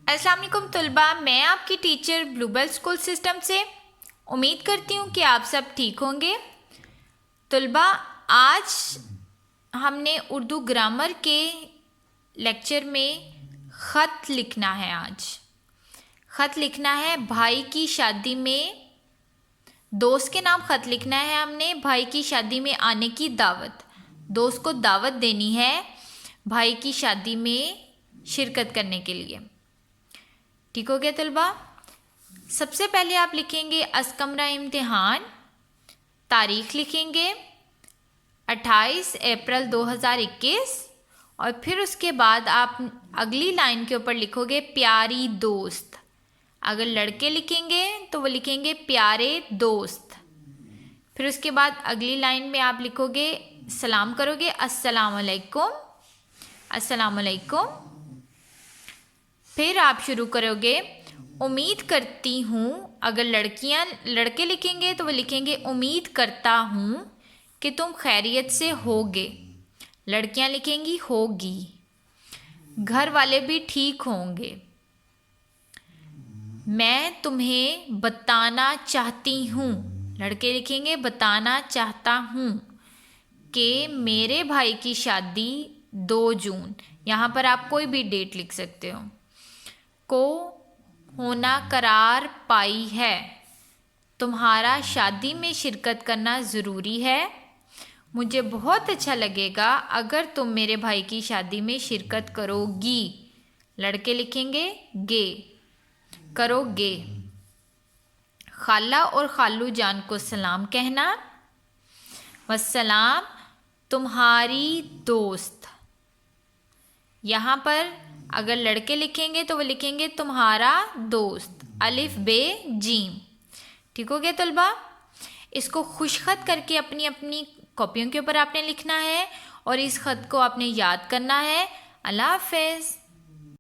अस्सलाम वालेकुम तलबा, मैं आपकी टीचर ब्लूबेल स्कूल सिस्टम से उम्मीद करती हूँ कि आप सब ठीक होंगे। तलबा, आज हमने उर्दू ग्रामर के लेक्चर में ख़त लिखना है। आज ख़त लिखना है भाई की शादी में, दोस्त के नाम ख़त लिखना है हमने। भाई की शादी में आने की दावत, दोस्त को दावत देनी है भाई की शादी में शिरकत करने के लिए। ठीक हो गया तलबा। सबसे पहले आप लिखेंगे अस्कमरा इम्तिहान, तारीख लिखेंगे 28 अप्रैल 2021 और फिर उसके बाद आप अगली लाइन के ऊपर लिखोगे प्यारी दोस्त। अगर लड़के लिखेंगे तो वो लिखेंगे प्यारे दोस्त। फिर उसके बाद अगली लाइन में आप लिखोगे, सलाम करोगे अस्सलाम वालेकुम, अस्सलाम वालेकुम। फिर आप शुरू करोगे उम्मीद करती हूँ। अगर लड़के लिखेंगे तो वो लिखेंगे उम्मीद करता हूँ कि तुम खैरियत से होगे। लड़कियाँ लिखेंगी होगी। घर वाले भी ठीक होंगे। मैं तुम्हें बताना चाहती हूँ। लड़के लिखेंगे बताना चाहता हूँ कि मेरे भाई की शादी 2 जून, यहाँ पर आप कोई भी डेट लिख सकते हो, को होना करार पाई है। तुम्हारा शादी में शिरकत करना ज़रूरी है। मुझे बहुत अच्छा लगेगा अगर तुम मेरे भाई की शादी में शिरकत करोगी। लड़के लिखेंगे गे, करोगे। खाला और खालू जान को सलाम कहना। वस्सलाम तुम्हारी दोस्त। यहाँ पर अगर लड़के लिखेंगे तो वो लिखेंगे तुम्हारा दोस्त, अलिफ बे जीम। ठीक हो गया तलबा। इसको खुशखत करके अपनी अपनी कॉपियों के ऊपर आपने लिखना है और इस खत को आपने याद करना है। अल्लाह हाफ़िज़।